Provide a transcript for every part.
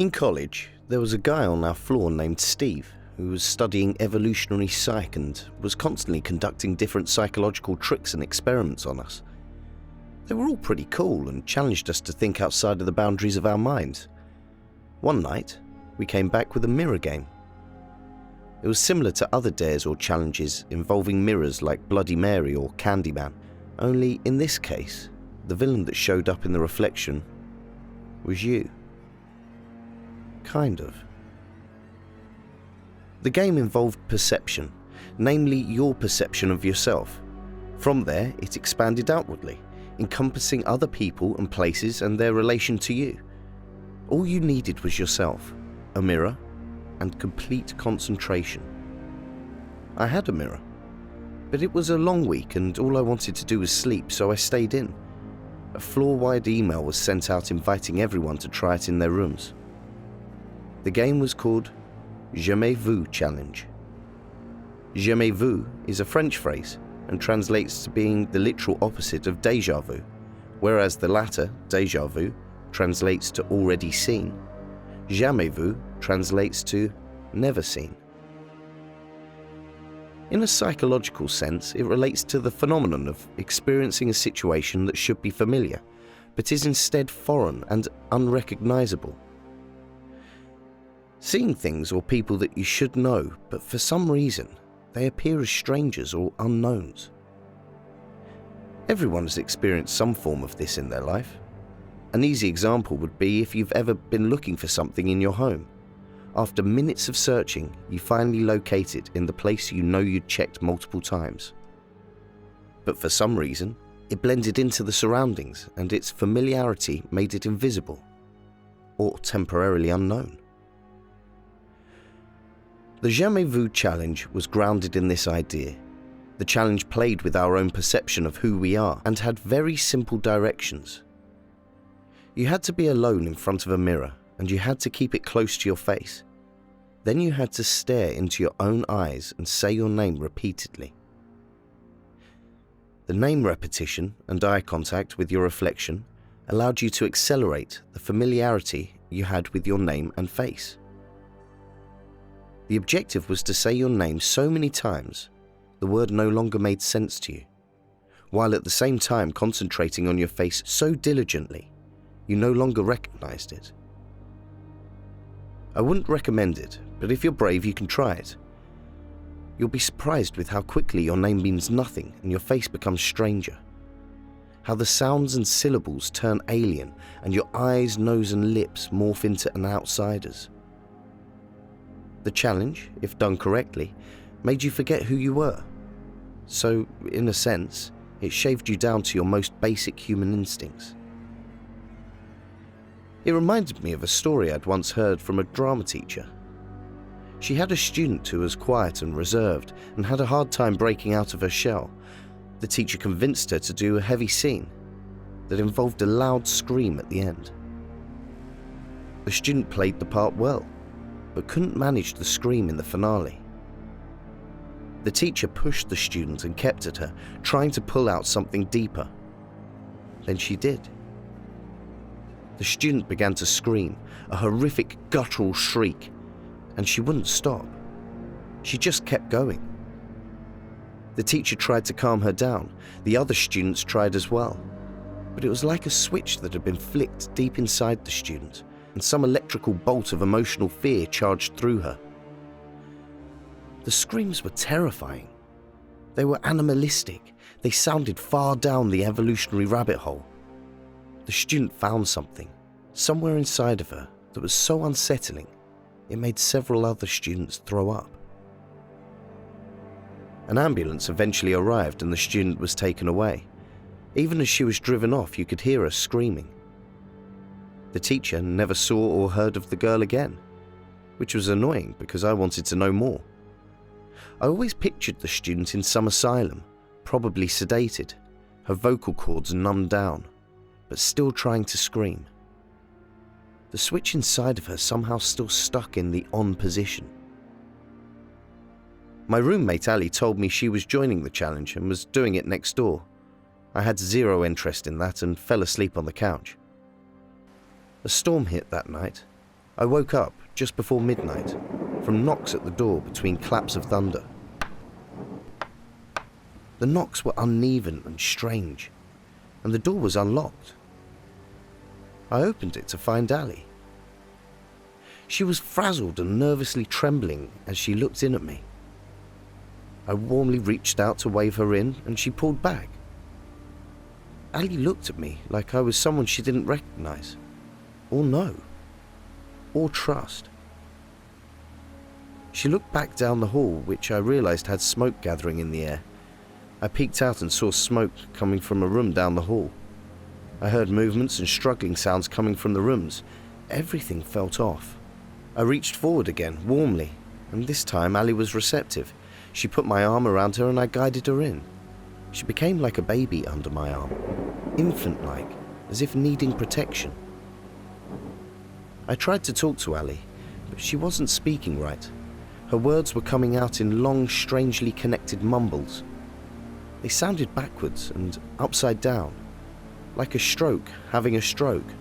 In college, there was a guy on our floor named Steve who was studying evolutionary psych and was constantly conducting different psychological tricks and experiments on us. They were all pretty cool and challenged us to think outside of the boundaries of our minds. One night, we came back with a mirror game. It was similar to other dares or challenges involving mirrors like Bloody Mary or Candyman, only in this case, the villain that showed up in the reflection was you. Kind of. The game involved perception, namely your perception of yourself. From there, it expanded outwardly, encompassing other people and places and their relation to you. All you needed was yourself, a mirror, and complete concentration. I had a mirror, but it was a long week and all I wanted to do was sleep, so I stayed in. A floor-wide email was sent out inviting everyone to try it in their rooms. The game was called Jamais Vu Challenge. Jamais vu is a French phrase and translates to being the literal opposite of déjà vu, whereas the latter, déjà vu, translates to already seen. Jamais vu translates to never seen. In a psychological sense, it relates to the phenomenon of experiencing a situation that should be familiar, but is instead foreign and unrecognizable. Seeing things or people that you should know, but for some reason, they appear as strangers or unknowns. Everyone has experienced some form of this in their life. An easy example would be if you've ever been looking for something in your home. After minutes of searching, you finally locate it in the place you know you'd checked multiple times. But for some reason, it blended into the surroundings and its familiarity made it invisible or temporarily unknown. The Jamais Vu challenge was grounded in this idea. The challenge played with our own perception of who we are and had very simple directions. You had to be alone in front of a mirror and you had to keep it close to your face. Then you had to stare into your own eyes and say your name repeatedly. The name repetition and eye contact with your reflection allowed you to accelerate the familiarity you had with your name and face. The objective was to say your name so many times the word no longer made sense to you, while at the same time concentrating on your face so diligently you no longer recognized it. I wouldn't recommend it, but if you're brave you can try it. You'll be surprised with how quickly your name means nothing and your face becomes stranger. How the sounds and syllables turn alien and your eyes, nose and lips morph into an outsider's. The challenge, if done correctly, made you forget who you were. So, in a sense, it shaved you down to your most basic human instincts. It reminded me of a story I'd once heard from a drama teacher. She had a student who was quiet and reserved and had a hard time breaking out of her shell. The teacher convinced her to do a heavy scene that involved a loud scream at the end. The student played the part well, but couldn't manage the scream in the finale. The teacher pushed the student and kept at her, trying to pull out something deeper. Then she did. The student began to scream, a horrific guttural shriek, and she wouldn't stop. She just kept going. The teacher tried to calm her down. The other students tried as well. But it was like a switch that had been flicked deep inside the student, and some electrical bolt of emotional fear charged through her. The screams were terrifying. They were animalistic. They sounded far down the evolutionary rabbit hole. The student found something, somewhere inside of her, that was so unsettling, it made several other students throw up. An ambulance eventually arrived and the student was taken away. Even as she was driven off, you could hear her screaming. The teacher never saw or heard of the girl again, which was annoying because I wanted to know more. I always pictured the student in some asylum, probably sedated, her vocal cords numbed down, but still trying to scream. The switch inside of her somehow still stuck in the on position. My roommate Ali told me she was joining the challenge and was doing it next door. I had zero interest in that and fell asleep on the couch. A storm hit that night. I woke up just before midnight from knocks at the door between claps of thunder. The knocks were uneven and strange, and the door was unlocked. I opened it to find Ali. She was frazzled and nervously trembling as she looked in at me. I warmly reached out to wave her in, and she pulled back. Ali looked at me like I was someone she didn't recognize, or know, or trust. She looked back down the hall, which I realized had smoke gathering in the air. I peeked out and saw smoke coming from a room down the hall. I heard movements and struggling sounds coming from the rooms. Everything felt off. I reached forward again, warmly, and this time Ali was receptive. She put my arm around her and I guided her in. She became like a baby under my arm, infant-like, as if needing protection. I tried to talk to Ali, but she wasn't speaking right. Her words were coming out in long, strangely connected mumbles. They sounded backwards and upside down, like a stroke having a stroke.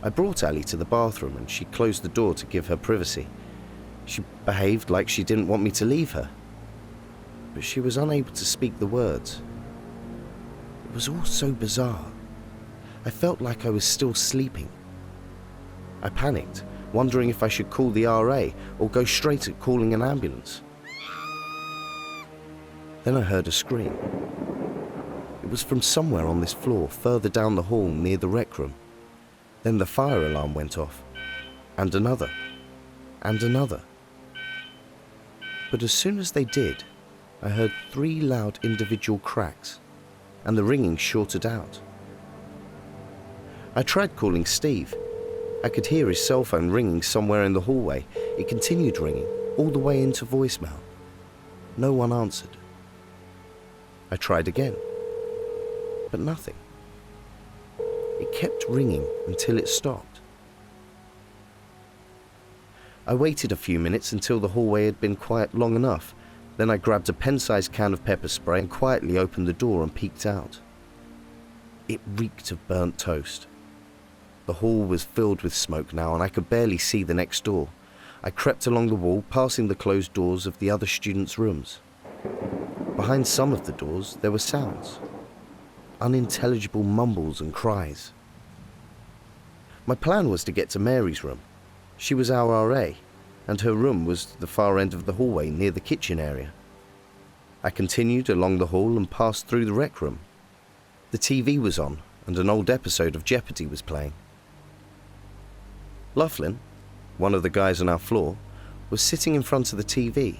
I brought Ali to the bathroom and she closed the door to give her privacy. She behaved like she didn't want me to leave her, but she was unable to speak the words. It was all so bizarre. I felt like I was still sleeping. I panicked, wondering if I should call the RA or go straight at calling an ambulance. Then I heard a scream. It was from somewhere on this floor, further down the hall near the rec room. Then the fire alarm went off, and another, and another. But as soon as they did, I heard 3 loud individual cracks, and the ringing shorted out. I tried calling Steve. I could hear his cell phone ringing somewhere in the hallway. It continued ringing, all the way into voicemail. No one answered. I tried again, but nothing. It kept ringing until it stopped. I waited a few minutes until the hallway had been quiet long enough. Then I grabbed a pen-sized can of pepper spray and quietly opened the door and peeked out. It reeked of burnt toast. The hall was filled with smoke now, and I could barely see the next door. I crept along the wall, passing the closed doors of the other students' rooms. Behind some of the doors, there were sounds. Unintelligible mumbles and cries. My plan was to get to Mary's room. She was our RA, and her room was the far end of the hallway near the kitchen area. I continued along the hall and passed through the rec room. The TV was on, and an old episode of Jeopardy was playing. Laughlin, one of the guys on our floor, was sitting in front of the TV,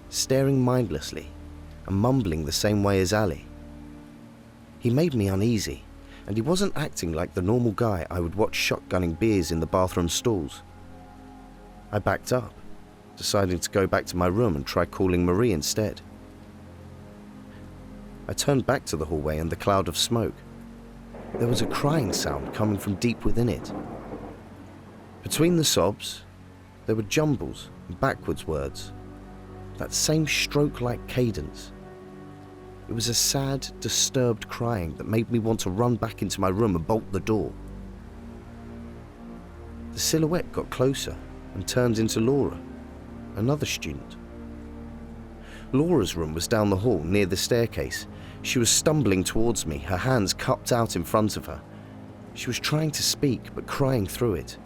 staring mindlessly and mumbling the same way as Ali. He made me uneasy, and he wasn't acting like the normal guy I would watch shotgunning beers in the bathroom stalls. I backed up, deciding to go back to my room and try calling Marie instead. I turned back to the hallway and the cloud of smoke. There was a crying sound coming from deep within it. Between the sobs, there were jumbles and backwards words, that same stroke-like cadence. It was a sad, disturbed crying that made me want to run back into my room and bolt the door. The silhouette got closer and turned into Laura, another student. Laura's room was down the hall near the staircase. She was stumbling towards me, her hands cupped out in front of her. She was trying to speak, but crying through it.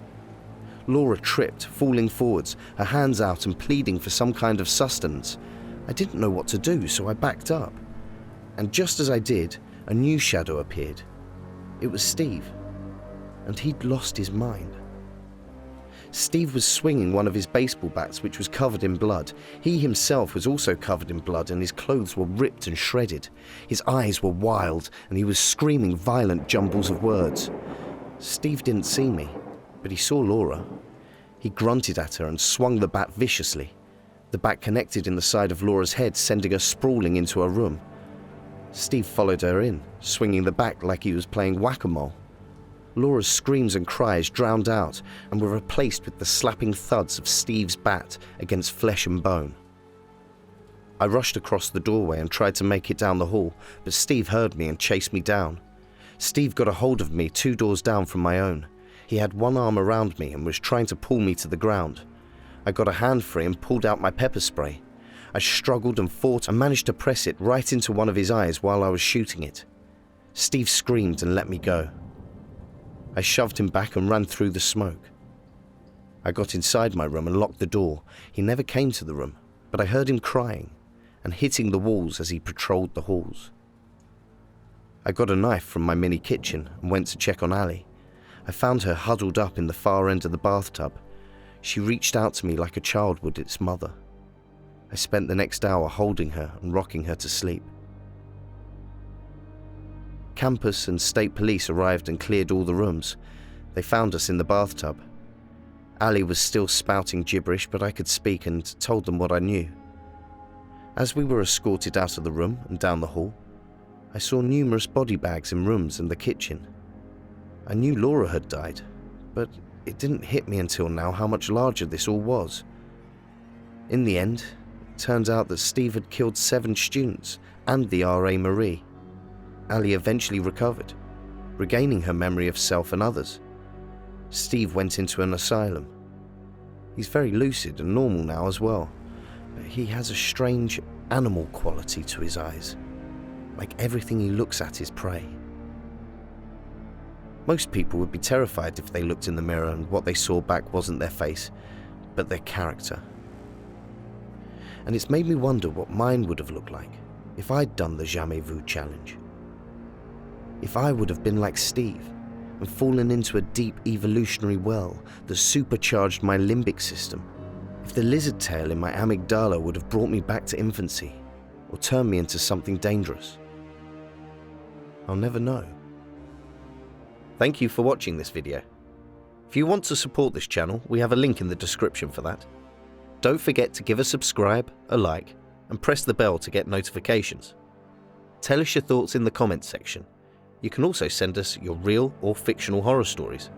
Laura tripped, falling forwards, her hands out and pleading for some kind of sustenance. I didn't know what to do, so I backed up. And just as I did, a new shadow appeared. It was Steve, and he'd lost his mind. Steve was swinging one of his baseball bats, which was covered in blood. He himself was also covered in blood, and his clothes were ripped and shredded. His eyes were wild, and he was screaming violent jumbles of words. Steve didn't see me, but he saw Laura. He grunted at her and swung the bat viciously. The bat connected in the side of Laura's head, sending her sprawling into her room. Steve followed her in, swinging the bat like he was playing whack-a-mole. Laura's screams and cries drowned out and were replaced with the slapping thuds of Steve's bat against flesh and bone. I rushed across the doorway and tried to make it down the hall, but Steve heard me and chased me down. Steve got a hold of me 2 doors down from my own. He had one arm around me and was trying to pull me to the ground. I got a hand free and pulled out my pepper spray. I struggled and fought and managed to press it right into one of his eyes while I was shooting it. Steve screamed and let me go. I shoved him back and ran through the smoke. I got inside my room and locked the door. He never came to the room, but I heard him crying and hitting the walls as he patrolled the halls. I got a knife from my mini kitchen and went to check on Ali. I found her huddled up in the far end of the bathtub. She reached out to me like a child would its mother. I spent the next hour holding her and rocking her to sleep. Campus and state police arrived and cleared all the rooms. They found us in the bathtub. Ali was still spouting gibberish, but I could speak and told them what I knew. As we were escorted out of the room and down the hall, I saw numerous body bags in rooms and the kitchen. I knew Laura had died, but it didn't hit me until now how much larger this all was. In the end, it turned out that Steve had killed 7 students and the RA Marie. Ali eventually recovered, regaining her memory of self and others. Steve went into an asylum. He's very lucid and normal now as well, but he has a strange animal quality to his eyes, like everything he looks at is prey. Most people would be terrified if they looked in the mirror and what they saw back wasn't their face, but their character. And it's made me wonder what mine would have looked like if I'd done the Jamais Vu challenge. If I would have been like Steve and fallen into a deep evolutionary well that supercharged my limbic system. If the lizard tail in my amygdala would have brought me back to infancy or turned me into something dangerous. I'll never know. Thank you for watching this video. If you want to support this channel, we have a link in the description for that. Don't forget to give a subscribe, a like, and press the bell to get notifications. Tell us your thoughts in the comments section. You can also send us your real or fictional horror stories.